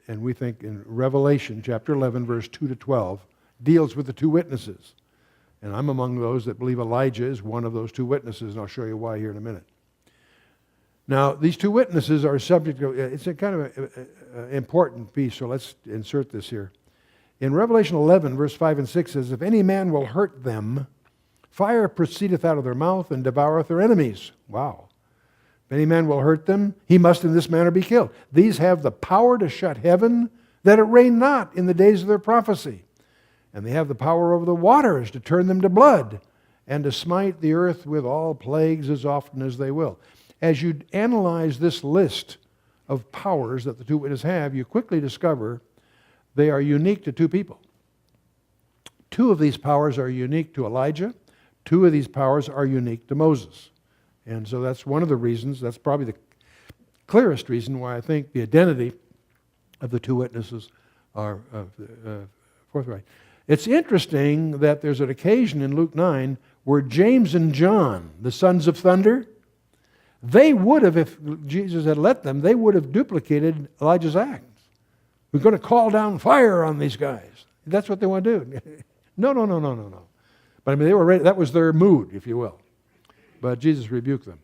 And we think in Revelation chapter 11, verse 2 to 12, deals with the two witnesses. And I'm among those that believe Elijah is one of those two witnesses, and I'll show you why here in a minute. Now, these two witnesses are subject to, it's a kind of an important piece, so let's insert this here. In Revelation 11, verse 5 and 6 says, if any man will hurt them, fire proceedeth out of their mouth and devoureth their enemies. Wow. If any man will hurt them, he must in this manner be killed. These have the power to shut heaven, that it rain not in the days of their prophecy. And they have the power over the waters to turn them to blood, and to smite the earth with all plagues as often as they will. As you analyze this list of powers that the two witnesses have, you quickly discover they are unique to two people. Two of these powers are unique to Elijah. Two of these powers are unique to Moses. And so that's one of the reasons, that's probably the clearest reason why I think the identity of the two witnesses are forthright. It's interesting that there's an occasion in Luke 9 where James and John, the sons of thunder, they would have, if Jesus had let them, they would have duplicated Elijah's acts. We're going to call down fire on these guys. That's what they want to do. No. But I mean, they were ready. That was their mood, if you will. But Jesus rebuked them.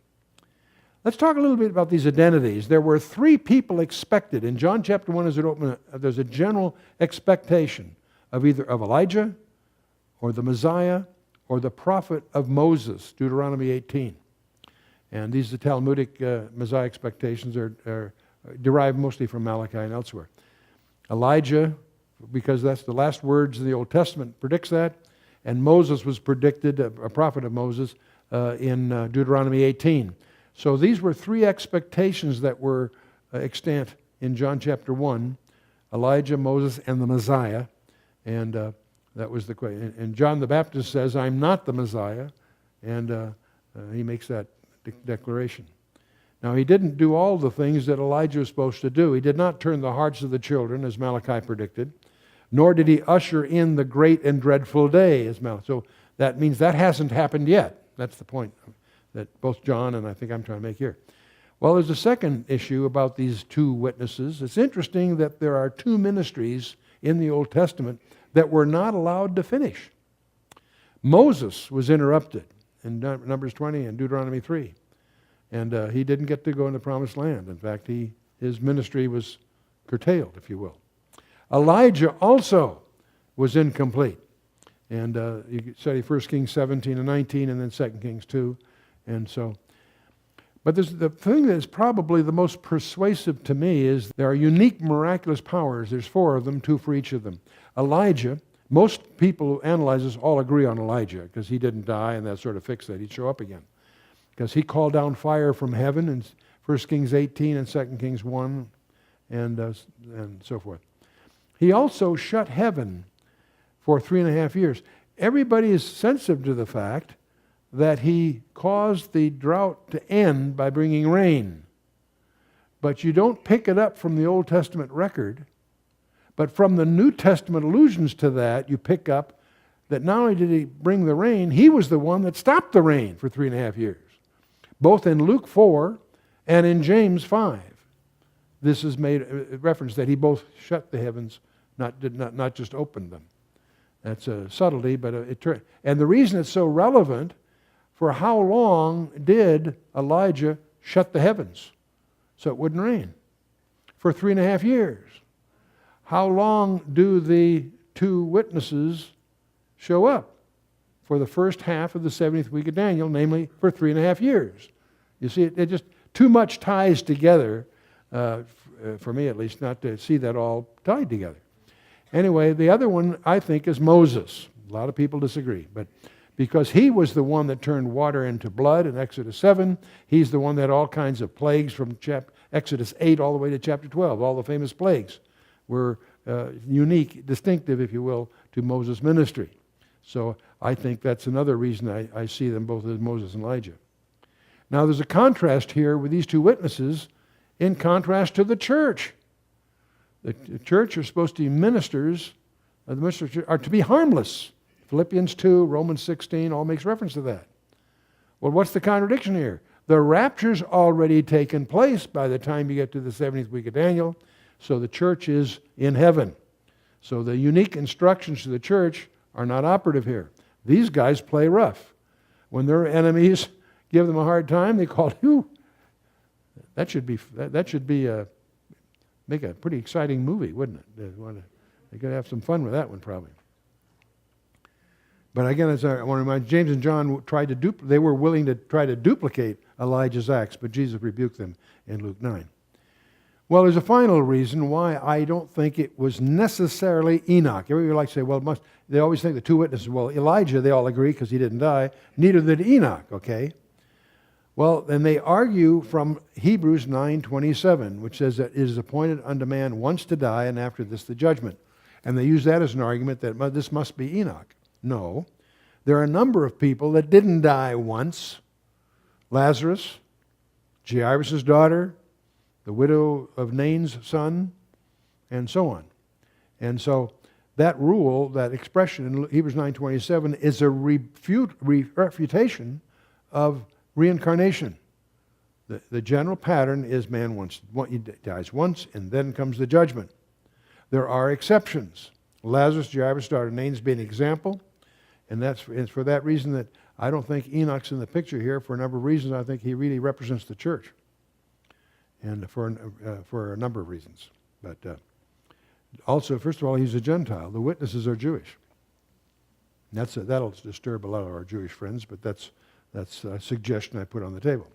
Let's talk a little bit about these identities. There were three people expected. In John chapter 1, there's a general expectation of either of Elijah or the Messiah or the prophet of Moses, Deuteronomy 18. And these Talmudic Messiah expectations are derived mostly from Malachi and elsewhere. Elijah, because that's the last words in the Old Testament, predicts that. And Moses was predicted, a prophet of Moses, in Deuteronomy 18. So these were three expectations that were extant in John chapter 1, Elijah, Moses, and the Messiah. And that was the question. And John the Baptist says, I'm not the Messiah. And he makes that declaration. Now, he didn't do all the things that Elijah was supposed to do. He did not turn the hearts of the children, as Malachi predicted, nor did he usher in the great and dreadful day, as Malachi. So that means that hasn't happened yet. That's the point that both John and I think I'm trying to make here. Well, there's a second issue about these two witnesses. It's interesting that there are two ministries in the Old Testament that were not allowed to finish. Moses was interrupted in Numbers 20 and Deuteronomy 3. And he didn't get to go in the Promised Land. In fact, his ministry was curtailed, if you will. Elijah also was incomplete. And you study 1 Kings 17 and 19 and then 2 Kings 2. And so, but the thing that is probably the most persuasive to me is there are unique miraculous powers. There's four of them, two for each of them. Elijah, most people who analyze this all agree on Elijah because he didn't die and that sort of fixed that. He'd show up again. Because he called down fire from heaven in 1 Kings 18 and 2 Kings 1 and so forth. He also shut heaven for 3.5 years. Everybody is sensitive to the fact that he caused the drought to end by bringing rain. But you don't pick it up from the Old Testament record, but from the New Testament allusions to that, you pick up that not only did he bring the rain, he was the one that stopped the rain for 3.5 years. Both in Luke 4 and in James 5. This is made a reference that he both shut the heavens, not just opened them. That's a subtlety, but and the reason it's so relevant, for how long did Elijah shut the heavens so it wouldn't rain? For 3.5 years. How long do the two witnesses show up? For the first half of the 70th week of Daniel, namely for 3.5 years. You see, it just too much ties together, for me at least, not to see that all tied together. Anyway, the other one, I think, is Moses. A lot of people disagree, but because he was the one that turned water into blood in Exodus 7, he's the one that had all kinds of plagues from Exodus 8 all the way to chapter 12. All the famous plagues were unique, distinctive, if you will, to Moses' ministry. So I think that's another reason I see them both as Moses and Elijah. Now there's a contrast here with these two witnesses in contrast to the church. The church are supposed to be ministers. The ministers are to be harmless. Philippians 2, Romans 16, all makes reference to that. Well, what's the contradiction here? The rapture's already taken place by the time you get to the 70th week of Daniel. So the church is in heaven. So the unique instructions to the church are not operative here. These guys play rough. When their enemies give them a hard time, they call, "Whew, that should be make a pretty exciting movie, wouldn't it?" They could have some fun with that one, probably. But again, as I want to remind, James and John they were willing to try to duplicate Elijah's acts, but Jesus rebuked them in Luke 9. Well, there's a final reason why I don't think it was necessarily Enoch. Everybody likes to say, well, they always think the two witnesses, well, Elijah, they all agree because he didn't die. Neither did Enoch, okay? Well, then they argue from Hebrews 9:27, which says that it is appointed unto man once to die, and after this the judgment. And they use that as an argument that this must be Enoch. No. There are a number of people that didn't die once. Lazarus, Jairus' daughter, the widow of Nain's son, and so on. And so that rule, that expression in Hebrews 9:27 is a refutation of reincarnation. The general pattern is man he dies once, and then comes the judgment. There are exceptions. Lazarus, Jairus' daughter, Nain's being an example, and it's for that reason that I don't think Enoch's in the picture here for a number of reasons. I think he really represents the church, and for a number of reasons. But also, first of all, he's a Gentile. The witnesses are Jewish. That'll disturb a lot of our Jewish friends, but that's a suggestion I put on the table.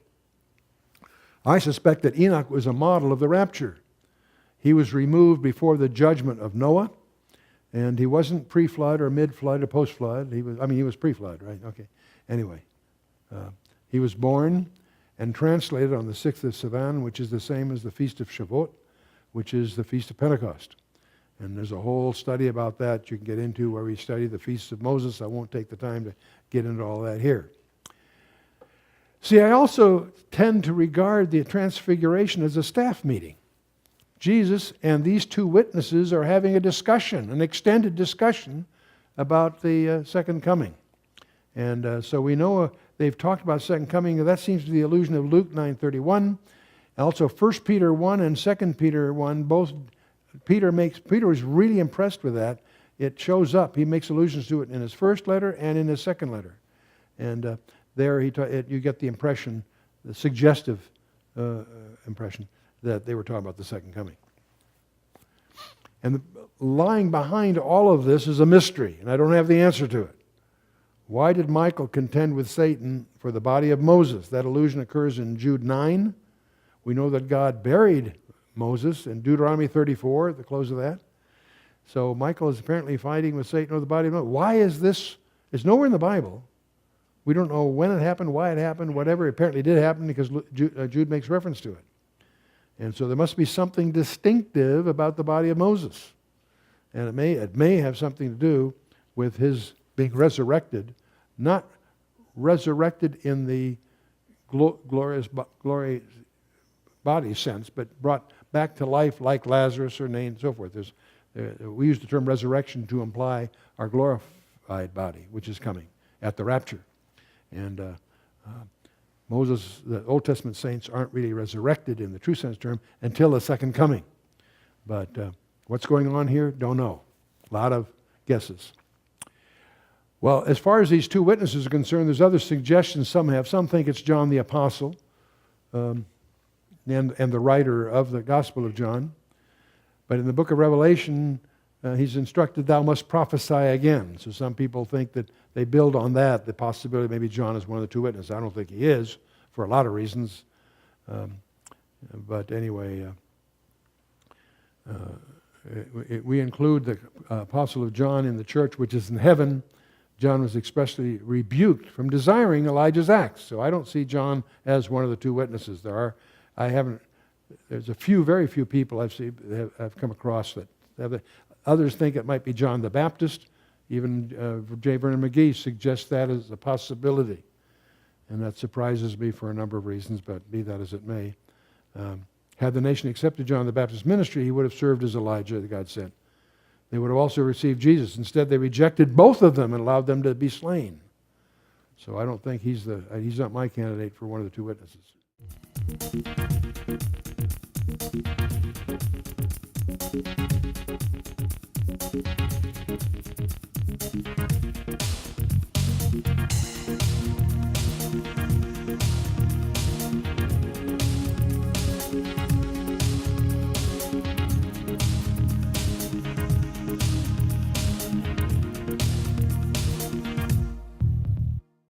I suspect that Enoch was a model of the rapture. He was removed before the judgment of Noah, and he wasn't pre-flood or mid-flood or post-flood. He was pre-flood, right? Okay. Anyway, he was born and translated on the 6th of Sivan, which is the same as the Feast of Shavuot, which is the Feast of Pentecost. And there's a whole study about that you can get into where we study the feasts of Moses. I won't take the time to get into all that here. See, I also tend to regard the Transfiguration as a staff meeting. Jesus and these two witnesses are having a discussion, an extended discussion about the second coming. And so we know they've talked about second coming. That seems to be the allusion of Luke 9:31. Also 1 Peter 1 and 2 Peter 1, both Peter was really impressed with that. It shows up. He makes allusions to it in his first letter and in his second letter. And there you get the impression, the suggestive impression, that they were talking about the second coming. And lying behind all of this is a mystery, and I don't have the answer to it. Why did Michael contend with Satan for the body of Moses? That allusion occurs in Jude 9. We know that God buried Moses in Deuteronomy 34, at the close of that. So Michael is apparently fighting with Satan over the body of Moses. Why is this? It's nowhere in the Bible. We don't know when it happened, why it happened, whatever. It apparently did happen because Jude makes reference to it. And so there must be something distinctive about the body of Moses. And it may have something to do with his being resurrected, not resurrected in the glorious body sense, but brought back to life like Lazarus or Nain and so forth. We use the term resurrection to imply our glorified body, which is coming at the rapture. And Moses, the Old Testament saints aren't really resurrected in the true sense term until the second coming. But what's going on here? Don't know. A lot of guesses. Well, as far as these two witnesses are concerned, there's other suggestions some have. Some think it's John the Apostle and the writer of the Gospel of John. But in the book of Revelation, he's instructed, thou must prophesy again. So some people think that they build on that, the possibility maybe John is one of the two witnesses. I don't think he is, for a lot of reasons. But anyway, we include the Apostle of John in the church, which is in heaven. John was especially rebuked from desiring Elijah's acts. So I don't see John as one of the two witnesses. There's very few people I've come across that have it. Others think it might be John the Baptist. Even J. Vernon McGee suggests that as a possibility. And that surprises me for a number of reasons, but be that as it may. Had the nation accepted John the Baptist's ministry, he would have served as Elijah, that God sent. They would have also received Jesus. Instead, they rejected both of them and allowed them to be slain. So I don't think he's not my candidate for one of the two witnesses.